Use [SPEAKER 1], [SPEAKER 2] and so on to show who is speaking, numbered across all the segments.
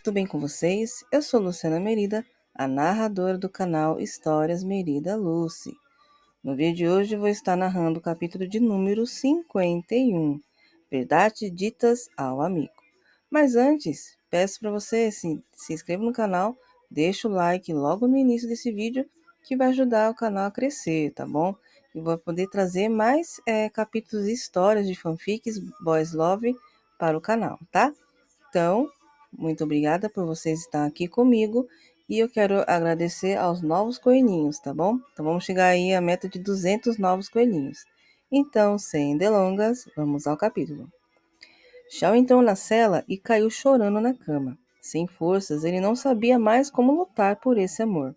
[SPEAKER 1] tudo bem com vocês? Eu sou Luciana Merida, a narradora do canal Histórias Merida Lucy. No vídeo de hoje vou estar narrando o capítulo de número 51, Verdades Ditas ao Amigo. Mas antes, peço para você se inscreva no canal, deixa o like logo no início desse vídeo, que vai ajudar o canal a crescer, tá bom? E vou poder trazer mais capítulos e histórias de fanfics Boys Love para o canal, tá? Então, muito obrigada por vocês estar aqui comigo e eu quero agradecer aos novos coelhinhos, tá bom? Então vamos chegar aí à meta de 200 novos coelhinhos. Então, sem delongas, vamos ao capítulo. Shao entrou na cela e caiu chorando na cama. Sem forças, ele não sabia mais como lutar por esse amor.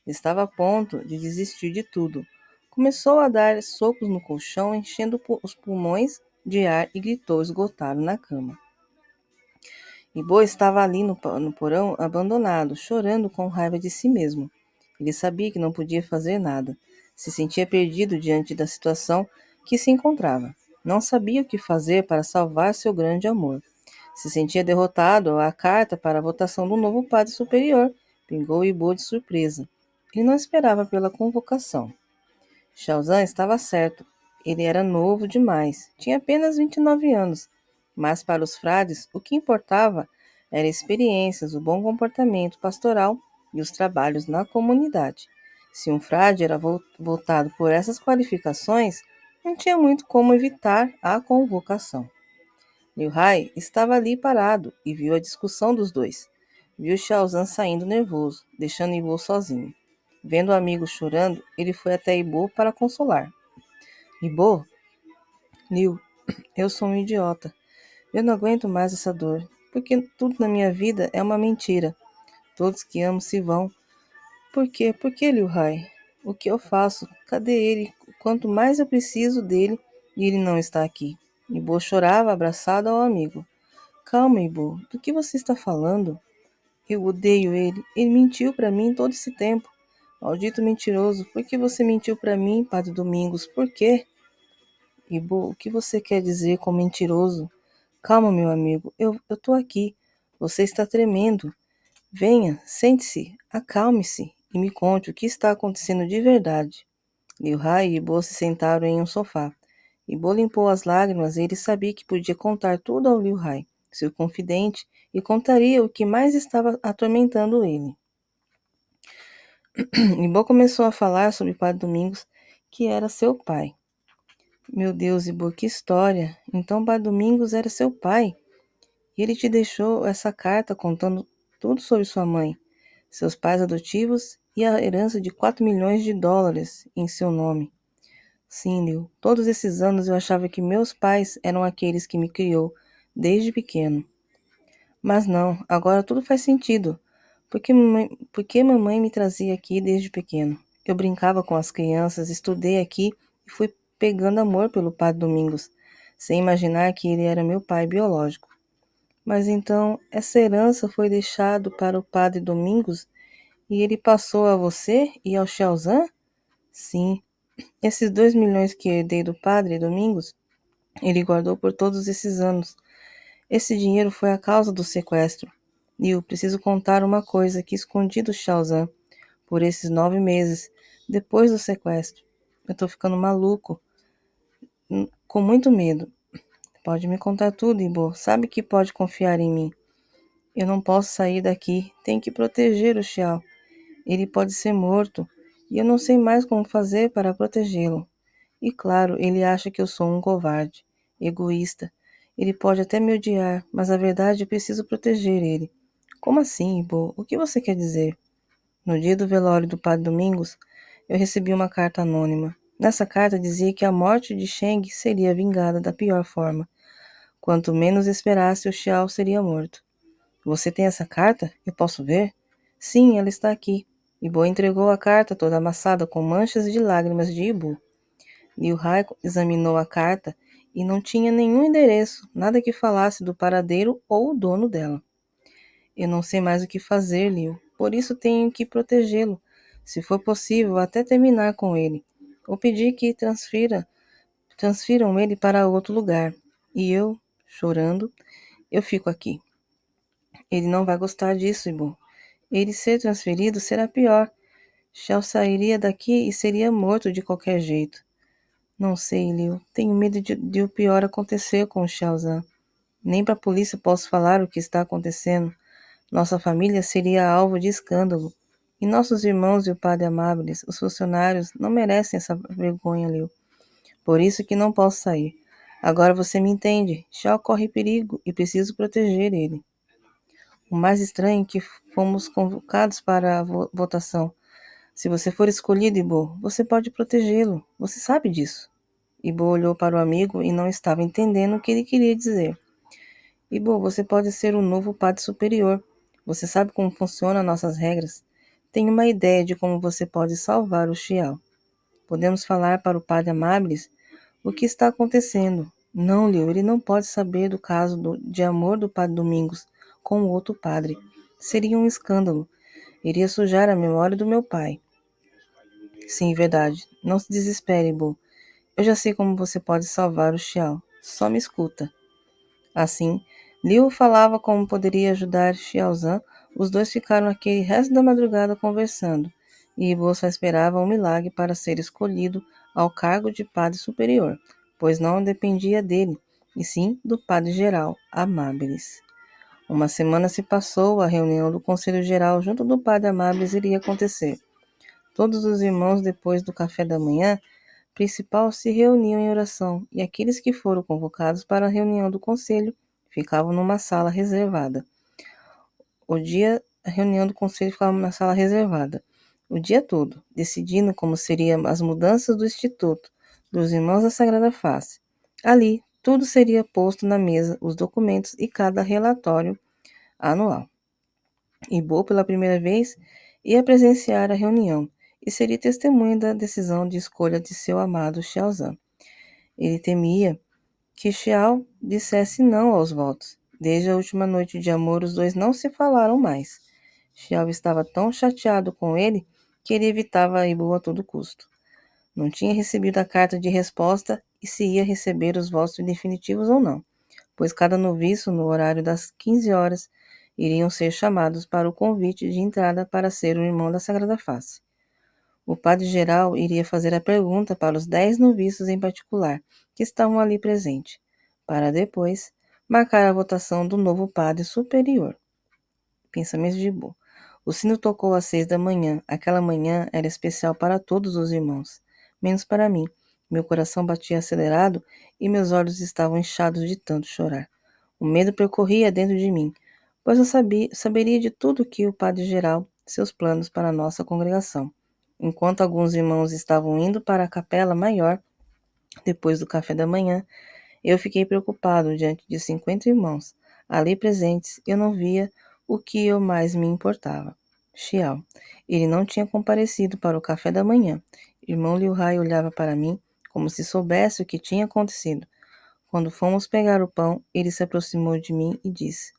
[SPEAKER 1] Estava a ponto de desistir de tudo. Começou a dar socos no colchão, enchendo os pulmões de ar e gritou esgotado na cama. Ibo estava ali no porão, abandonado, chorando com raiva de si mesmo. Ele sabia que não podia fazer nada. Se sentia perdido diante da situação que se encontrava. Não sabia o que fazer para salvar seu grande amor. Se sentia derrotado. A carta para a votação do novo padre superior pingou Ibo de surpresa. Ele não esperava pela convocação. Shaozan estava certo. Ele era novo demais. Tinha apenas 29 anos. Mas para os frades, o que importava eram experiências, o bom comportamento pastoral e os trabalhos na comunidade. Se um frade era votado por essas qualificações, não tinha muito como evitar a convocação. Liu Hai estava ali parado e viu a discussão dos dois. Viu Shaozan saindo nervoso, deixando Ibo sozinho. Vendo o amigo chorando, ele foi até Ibo para consolar. Ibo, Liu, eu sou um idiota. Eu não aguento mais essa dor, porque tudo na minha vida é uma mentira. Todos que amo se vão. Por quê? Por que, Liu Hai? O que eu faço? Cadê ele? Quanto mais eu preciso dele e ele não está aqui. Ibo chorava abraçado ao amigo. Calma, Ibo. Do que você está falando? Eu odeio ele. Ele mentiu para mim todo esse tempo. Maldito mentiroso. Por que você mentiu para mim, Padre Domingos? Por quê? Ibo, o que você quer dizer com mentiroso? Calma, meu amigo. Eu tô aqui. Você está tremendo. Venha, sente-se, acalme-se e me conte o que está acontecendo de verdade. Liu Hai e Ibo se sentaram em um sofá. Ibo limpou as lágrimas e ele sabia que podia contar tudo ao Liu Hai, seu confidente, e contaria o que mais estava atormentando ele. Ibo começou a falar sobre Padre Domingos, que era seu pai. Meu Deus, Ibo, que história! Então Padre Domingos era seu pai. E ele te deixou essa carta contando tudo sobre sua mãe, seus pais adotivos e a herança de 4 milhões de dólares em seu nome. Sim, Liu, todos esses anos eu achava que meus pais eram aqueles que me criou desde pequeno. Mas não, agora tudo faz sentido. Porque mamãe me trazia aqui desde pequeno? Eu brincava com as crianças, estudei aqui e fui pegando amor pelo Padre Domingos, sem imaginar que ele era meu pai biológico. Mas então, essa herança foi deixada para o Padre Domingos e ele passou a você e ao Xiaozan? Sim, esses 2 milhões que herdei do Padre Domingos, ele guardou por todos esses anos. Esse dinheiro foi a causa do sequestro. E eu preciso contar uma coisa que escondi do Xiaozan por esses 9 meses, depois do sequestro. Eu tô ficando maluco, com muito medo. Pode me contar tudo, Ibo. Sabe que pode confiar em mim. Eu não posso sair daqui. Tenho que proteger o Xiao. Ele pode ser morto. E eu não sei mais como fazer para protegê-lo. E claro, ele acha que eu sou um covarde, egoísta. Ele pode até me odiar, mas a verdade é preciso proteger ele. Como assim, Ibo? O que você quer dizer? No dia do velório do Padre Domingos, eu recebi uma carta anônima. Nessa carta dizia que a morte de Sheng seria vingada da pior forma. Quanto menos esperasse, o Xiao seria morto. Você tem essa carta? Eu posso ver? Sim, ela está aqui. Ibo entregou a carta toda amassada com manchas de lágrimas de Ibo. Liu Hai examinou a carta e não tinha nenhum endereço, nada que falasse do paradeiro ou o dono dela. Eu não sei mais o que fazer, Liu, por isso tenho que protegê-lo. Se for possível, até terminar com ele. Ou pedir que transfiram ele para outro lugar. E eu, chorando, eu fico aqui. Ele não vai gostar disso, Ibu. Ele ser transferido será pior. Shell sairia daqui e seria morto de qualquer jeito. Não sei, Liu. Tenho medo de o pior acontecer com o Xiaozan. Nem para a polícia posso falar o que está acontecendo. Nossa família seria alvo de escândalo. E nossos irmãos e o padre Amáveis, os funcionários, não merecem essa vergonha, Liu. Por isso que não posso sair. Agora você me entende. Xiao corre perigo e preciso proteger ele. O mais estranho é que fomos convocados para a votação. Se você for escolhido, Ibo, você pode protegê-lo. Você sabe disso. Ibo olhou para o amigo e não estava entendendo o que ele queria dizer. Ibo, você pode ser o novo padre superior. Você sabe como funcionam nossas regras. Tenho uma ideia de como você pode salvar o Xiao. Podemos falar para o padre Amabilis o que está acontecendo. Não, Liu, ele não pode saber do caso de amor do padre Domingos com o outro padre. Seria um escândalo. Iria sujar a memória do meu pai. Sim, verdade. Não se desespere, Bo. Eu já sei como você pode salvar o Xiao. Só me escuta. Assim, Liu falava como poderia ajudar Xiaozan. Os dois ficaram aquele resto da madrugada conversando, e Bo só esperava um milagre para ser escolhido ao cargo de padre superior, pois não dependia dele, e sim do padre geral, Amáveis. Uma semana se passou, a reunião do Conselho Geral junto do padre Amáveis iria acontecer. Todos os irmãos, depois do café da manhã principal, se reuniam em oração, e aqueles que foram convocados para a reunião do conselho ficavam numa sala reservada. A reunião do conselho ficava na sala reservada. O dia todo, decidindo como seriam as mudanças do Instituto dos Irmãos da Sagrada Face. Ali, tudo seria posto na mesa, os documentos e cada relatório anual. Ibo, pela primeira vez, ia presenciar a reunião e seria testemunha da decisão de escolha de seu amado Xiaozan. Ele temia que Xiao dissesse não aos votos. Desde a última noite de amor, os dois não se falaram mais. Xiao estava tão chateado com ele que ele evitava Ibu a todo custo. Não tinha recebido a carta de resposta e se ia receber os votos definitivos ou não, pois cada noviço, no horário das 15 horas, iriam ser chamados para o convite de entrada para ser o irmão da Sagrada Face. O padre-geral iria fazer a pergunta para os 10 noviços em particular, que estavam ali presentes, para depois marcar a votação do novo padre superior. Pensamento de Bo. O sino tocou às 6 da manhã. Aquela manhã era especial para todos os irmãos, menos para mim. Meu coração batia acelerado e meus olhos estavam inchados de tanto chorar. O medo percorria dentro de mim, pois eu saberia de tudo que o padre-geral, seus planos para a nossa congregação. Enquanto alguns irmãos estavam indo para a capela maior, depois do café da manhã, eu fiquei preocupado diante de 50 irmãos ali presentes. Eu não via o que eu mais me importava. Xiao. Ele não tinha comparecido para o café da manhã. Irmão Liu Hai olhava para mim como se soubesse o que tinha acontecido. Quando fomos pegar o pão, ele se aproximou de mim e disse: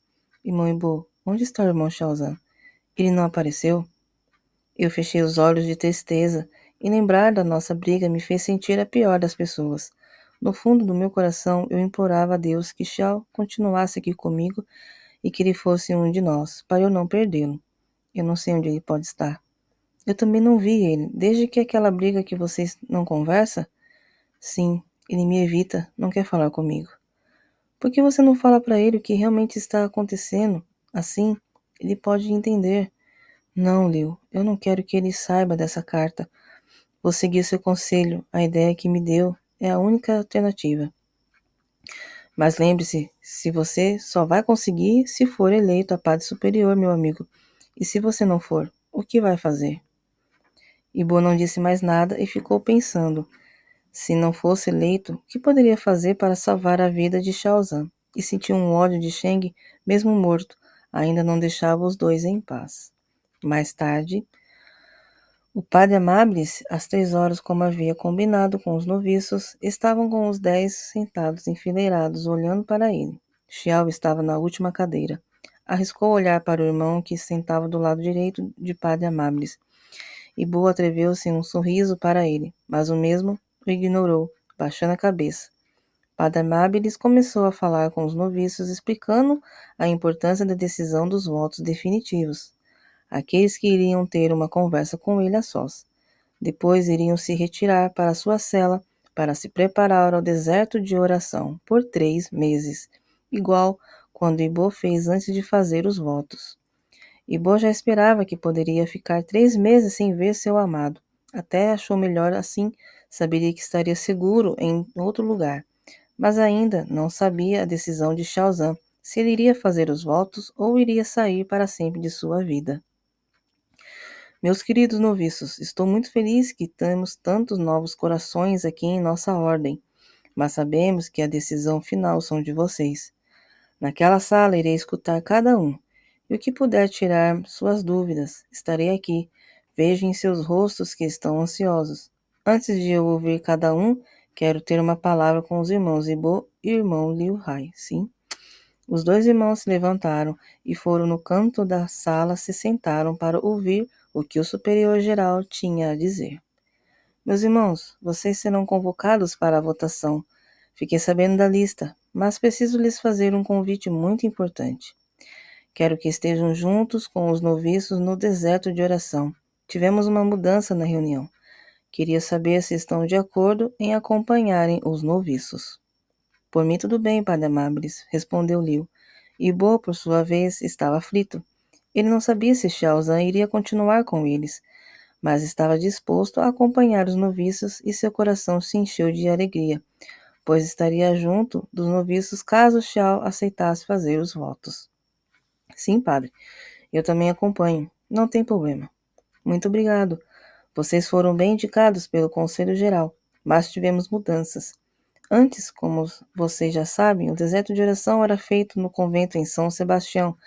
[SPEAKER 1] Irmão Ibo, onde está o irmão Xiaozan? Ele não apareceu? Eu fechei os olhos de tristeza, e lembrar da nossa briga me fez sentir a pior das pessoas. No fundo do meu coração, eu implorava a Deus que Xiao continuasse aqui comigo e que ele fosse um de nós, para eu não perdê-lo. Eu não sei onde ele pode estar. Eu também não vi ele, desde que aquela briga que vocês não conversam? Sim, ele me evita, não quer falar comigo. Por que você não fala para ele o que realmente está acontecendo? Assim, ele pode entender. Não, Liu, eu não quero que ele saiba dessa carta. Vou seguir seu conselho. A ideia que me deu é a única alternativa. Mas lembre-se, se você só vai conseguir se for eleito a padre superior, meu amigo. E se você não for, o que vai fazer? Ibo não disse mais nada e ficou pensando. Se não fosse eleito, o que poderia fazer para salvar a vida de Xiaozan? E sentiu um ódio de Sheng, mesmo morto. Ainda não deixava os dois em paz. Mais tarde, o padre Amabilis, às 3 horas, como havia combinado com os noviços, estavam com os 10 sentados enfileirados, olhando para ele. Xiao estava na última cadeira. Arriscou olhar para o irmão que sentava do lado direito de padre Amabilis, e Bo atreveu-se um sorriso para ele, mas o mesmo o ignorou, baixando a cabeça. Padre Amabilis começou a falar com os noviços, explicando a importância da decisão dos votos definitivos. Aqueles que iriam ter uma conversa com ele a sós. Depois iriam se retirar para sua cela para se preparar ao deserto de oração por 3 meses, igual quando Ibo fez antes de fazer os votos. Ibo já esperava que poderia ficar 3 meses sem ver seu amado. Até achou melhor assim, saberia que estaria seguro em outro lugar. Mas ainda não sabia a decisão de Shaozan, se ele iria fazer os votos ou iria sair para sempre de sua vida. Meus queridos noviços, estou muito feliz que temos tantos novos corações aqui em nossa ordem, mas sabemos que a decisão final são de vocês. Naquela sala irei escutar cada um, e o que puder tirar suas dúvidas, estarei aqui. Vejo em seus rostos que estão ansiosos. Antes de eu ouvir cada um, quero ter uma palavra com os irmãos Ibo e irmão Liu Hai, sim? Os 2 irmãos se levantaram e foram no canto da sala, se sentaram para ouvir o que o superior geral tinha a dizer. Meus irmãos, vocês serão convocados para a votação. Fiquei sabendo da lista, mas preciso lhes fazer um convite muito importante. Quero que estejam juntos com os noviços no deserto de oração. Tivemos uma mudança na reunião. Queria saber se estão de acordo em acompanharem os noviços. Por mim tudo bem, Padre Amabilis, respondeu Liu. Ibo, por sua vez, estava aflito. Ele não sabia se Shaozan iria continuar com eles, mas estava disposto a acompanhar os noviços e seu coração se encheu de alegria, pois estaria junto dos noviços caso Xiao aceitasse fazer os votos. Sim, padre, eu também acompanho. Não tem problema. Muito obrigado. Vocês foram bem indicados pelo Conselho Geral, mas tivemos mudanças. Antes, como vocês já sabem, o deserto de oração era feito no convento em São Sebastião,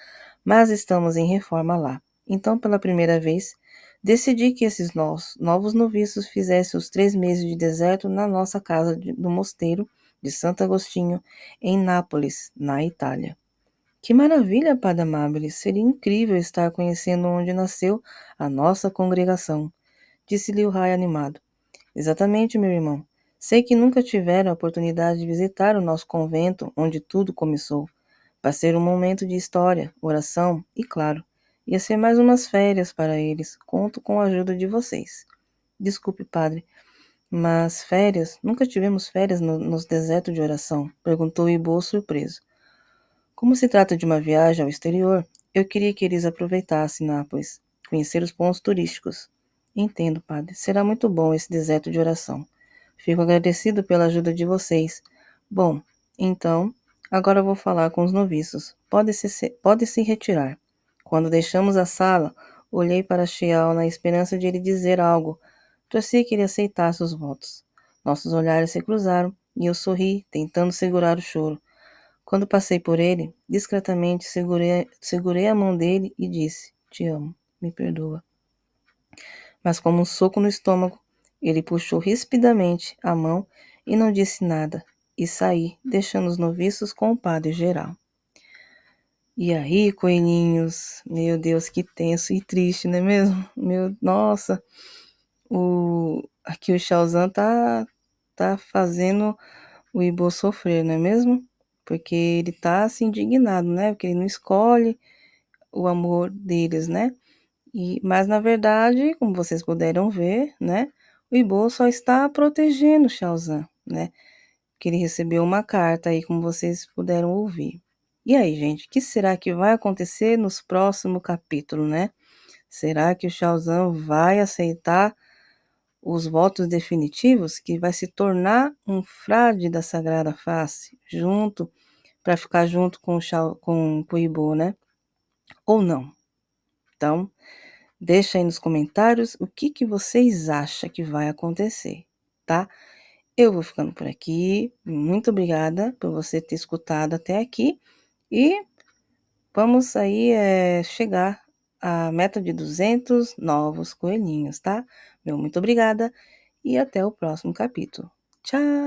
[SPEAKER 1] mas estamos em reforma lá. Então, pela primeira vez, decidi que esses novos noviços fizessem os 3 meses de deserto na nossa casa do mosteiro de Santo Agostinho, em Nápoles, na Itália. Que maravilha, Padre Amabile! Seria incrível estar conhecendo onde nasceu a nossa congregação, disse Liu Hai animado. Exatamente, meu irmão. Sei que nunca tiveram a oportunidade de visitar o nosso convento, onde tudo começou. Vai ser um momento de história, oração e, claro, ia ser mais umas férias para eles. Conto com a ajuda de vocês. Desculpe, padre, mas férias? Nunca tivemos férias nos desertos de oração? Perguntou Ibo surpreso. Como se trata de uma viagem ao exterior, eu queria que eles aproveitassem Nápoles, conhecer os pontos turísticos. Entendo, padre. Será muito bom esse deserto de oração. Fico agradecido pela ajuda de vocês. Bom, então, agora vou falar com os noviços. Pode se retirar. Quando deixamos a sala, olhei para Xiao na esperança de ele dizer algo. Torci que ele aceitasse os votos. Nossos olhares se cruzaram e eu sorri, tentando segurar o choro. Quando passei por ele, discretamente segurei a mão dele e disse: Te amo, me perdoa. Mas, como um soco no estômago, ele puxou rispidamente a mão e não disse nada, e saí, deixando os noviços com o padre geral. E aí, coelhinhos, meu Deus, que tenso e triste, não é mesmo? Nossa, aqui o Shaozan tá fazendo o Ibo sofrer, não é mesmo? Porque ele tá assim indignado, né? Porque ele não escolhe o amor deles, né? Mas na verdade, como vocês puderam ver, né? O Ibo só está protegendo o Shaozan, né? Que ele recebeu uma carta aí, como vocês puderam ouvir. E aí, gente, o que será que vai acontecer nos próximos capítulos, né? Será que o Shaozan vai aceitar os votos definitivos, que vai se tornar um frade da Sagrada Face, para ficar junto com o Ibo, né? Ou não? Então, deixa aí nos comentários o que vocês acham que vai acontecer, tá? Eu vou ficando por aqui. Muito obrigada por você ter escutado até aqui. E vamos aí chegar à meta de 200 novos coelhinhos, tá? Muito obrigada e até o próximo capítulo. Tchau!